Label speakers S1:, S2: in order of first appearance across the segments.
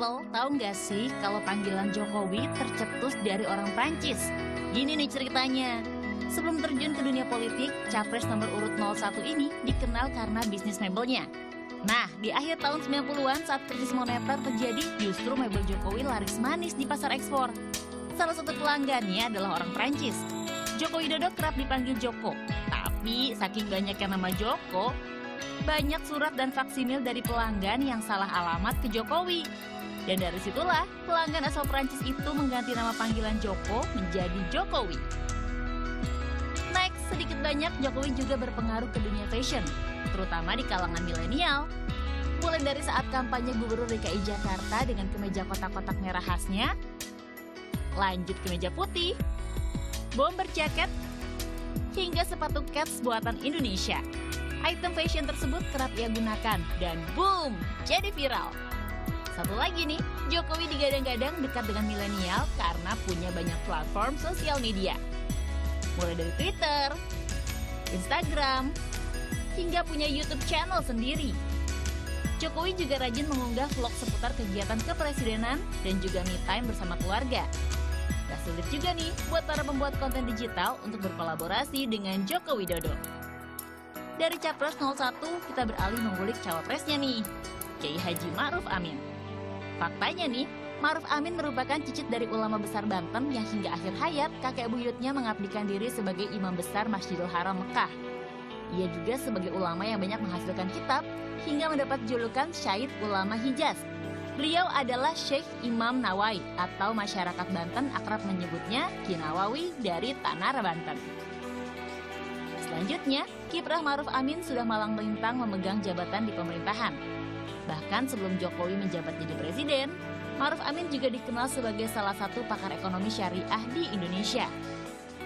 S1: People, tahu nggak sih kalau panggilan Jokowi tercetus dari orang Prancis? Gini nih ceritanya. Sebelum terjun ke dunia politik, capres nomor urut 01 ini dikenal karena bisnis mebelnya. Nah, di akhir tahun 90-an saat krisis moneter terjadi, justru mebel Jokowi laris manis di pasar ekspor. Salah satu pelanggannya adalah orang Prancis. Joko Widodo kerap dipanggil Joko, tapi saking banyaknya nama Joko, banyak surat dan faksimil dari pelanggan yang salah alamat ke Jokowi. Dan dari situlah pelanggan asal Prancis itu mengganti nama panggilan Joko menjadi Jokowi. Next, sedikit banyak Jokowi juga berpengaruh ke dunia fashion, terutama di kalangan milenial. Mulai dari saat kampanye Gubernur DKI Jakarta dengan kemeja kotak-kotak merah khasnya, lanjut ke meja putih, bomber jacket, hingga sepatu Keds buatan Indonesia. Item fashion tersebut kerap ia gunakan dan boom, jadi viral. Satu lagi nih, Jokowi digadang-gadang dekat dengan milenial karena punya banyak platform sosial media. Mulai dari Twitter, Instagram, hingga punya YouTube channel sendiri. Jokowi juga rajin mengunggah vlog seputar kegiatan kepresidenan dan juga me time bersama keluarga. Gak sulit juga nih buat para pembuat konten digital untuk berkolaborasi dengan Joko Widodo. Dari Capres 01, kita beralih mengulik cawapresnya nih, Kiai Haji Ma'ruf Amin. Faktanya nih, Ma'ruf Amin merupakan cicit dari ulama besar Banten yang hingga akhir hayat kakek buyutnya mengabdikan diri sebagai imam besar Masjidil Haram Mekah. Ia juga sebagai ulama yang banyak menghasilkan kitab hingga mendapat julukan Syahid Ulama Hijaz. Beliau adalah Syekh Imam Nawawi atau masyarakat Banten akrab menyebutnya Ki Nawawi dari Tanah Banten. Selanjutnya, kiprah Ma'ruf Amin sudah malang melintang memegang jabatan di pemerintahan. Bahkan sebelum Jokowi menjabat jadi presiden, Ma'ruf Amin juga dikenal sebagai salah satu pakar ekonomi syariah di Indonesia.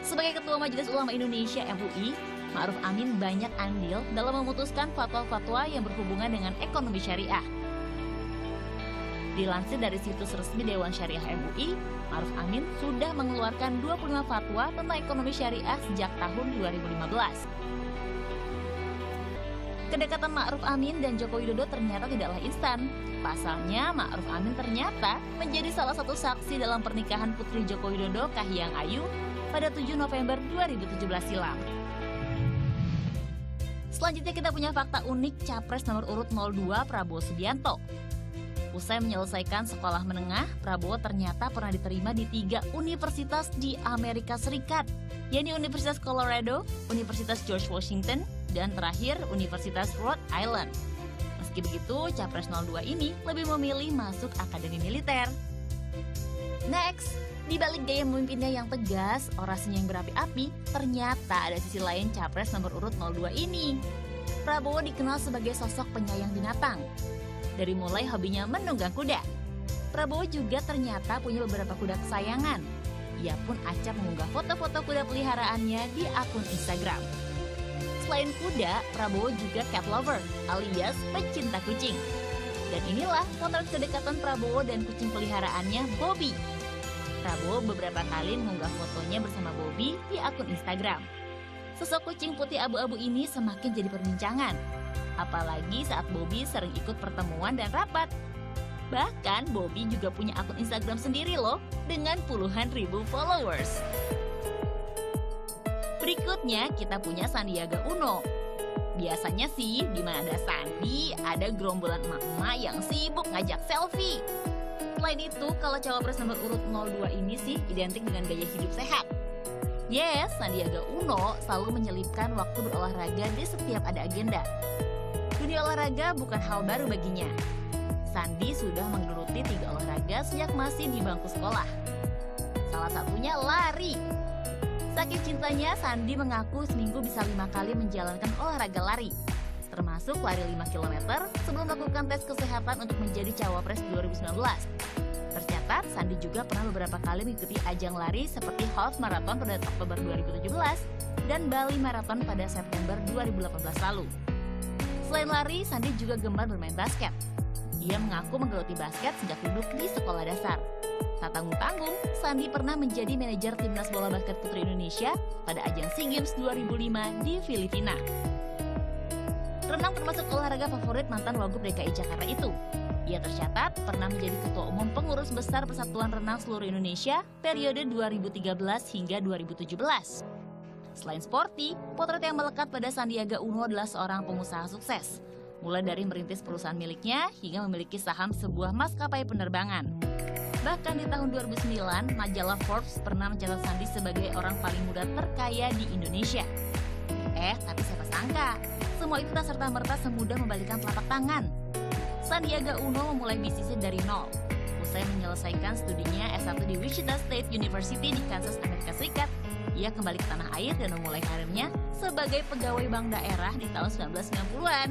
S1: Sebagai Ketua Majelis Ulama Indonesia (MUI), Ma'ruf Amin banyak andil dalam memutuskan fatwa-fatwa yang berhubungan dengan ekonomi syariah. Dilansir dari situs resmi Dewan Syariah MUI, Ma'ruf Amin sudah mengeluarkan 25 fatwa tentang ekonomi syariah sejak tahun 2015. Kedekatan Ma'ruf Amin dan Joko Widodo ternyata tidaklah instan. Pasalnya, Ma'ruf Amin ternyata menjadi salah satu saksi dalam pernikahan Putri Joko Widodo Kahiyang Ayu pada 7 November 2017 silam. Selanjutnya kita punya fakta unik Capres nomor urut 02 Prabowo Subianto. Usai menyelesaikan sekolah menengah, Prabowo ternyata pernah diterima di 3 universitas di Amerika Serikat, yakni Universitas Colorado, Universitas George Washington, dan terakhir Universitas Rhode Island. Meski begitu, Capres 02 ini lebih memilih masuk akademi militer. Next, di balik gaya memimpinnya yang tegas, orasinya yang berapi-api, ternyata ada sisi lain Capres nomor urut 02 ini. Prabowo dikenal sebagai sosok penyayang binatang. Dari mulai hobinya menunggang kuda, Prabowo juga ternyata punya beberapa kuda kesayangan. Ia pun acap mengunggah foto-foto kuda peliharaannya di akun Instagram. Selain kuda, Prabowo juga cat lover alias pecinta kucing. Dan inilah potret kedekatan Prabowo dan kucing peliharaannya, Bobby. Prabowo beberapa kali mengunggah fotonya bersama Bobby di akun Instagram. Sosok kucing putih abu-abu ini semakin jadi perbincangan. Apalagi saat Bobby sering ikut pertemuan dan rapat. Bahkan Bobby juga punya akun Instagram sendiri loh, dengan puluhan ribu followers. Berikutnya kita punya Sandiaga Uno. Biasanya sih di mana ada Sandi, ada gerombolan emak-emak yang sibuk ngajak selfie. Selain itu, kalau cawapres nomor urut 02 ini sih identik dengan gaya hidup sehat. Yes, Sandiaga Uno selalu menyelipkan waktu berolahraga di setiap ada agenda. Dunia olahraga bukan hal baru baginya. Sandi sudah menggeluti 3 olahraga sejak masih di bangku sekolah. Salah satunya lari. Saking cintanya, Sandi mengaku seminggu bisa 5 kali menjalankan olahraga lari, termasuk lari 5 km sebelum melakukan tes kesehatan untuk menjadi Cawapres 2019. Tercatat, Sandi juga pernah beberapa kali mengikuti ajang lari seperti Half Marathon pada Oktober 2017 dan Bali Marathon pada September 2018 lalu. Selain lari, Sandi juga gemar bermain basket. Ia mengaku menggeluti basket sejak duduk di sekolah dasar. Tak tanggung-tanggung, Sandi pernah menjadi manajer timnas bola basket putri Indonesia pada ajang SEA Games 2005 di Filipina. Renang termasuk olahraga favorit mantan Wagub DKI Jakarta itu. Ia tercatat pernah menjadi Ketua Umum Pengurus Besar Persatuan Renang Seluruh Indonesia periode 2013 hingga 2017. Selain sporty, potret yang melekat pada Sandiaga Uno adalah seorang pengusaha sukses. Mulai dari merintis perusahaan miliknya hingga memiliki saham sebuah maskapai penerbangan. Bahkan di tahun 2009, majalah Forbes pernah mencatat Sandi sebagai orang paling muda terkaya di Indonesia. Tapi siapa sangka, semua itu tak serta-merta semudah membalikan telapak tangan. Sandiaga Uno memulai bisnisnya dari nol. Usai menyelesaikan studinya S1 di Wichita State University di Kansas, Amerika Serikat, ia kembali ke tanah air dan memulai karirnya sebagai pegawai bank daerah di tahun 1990-an.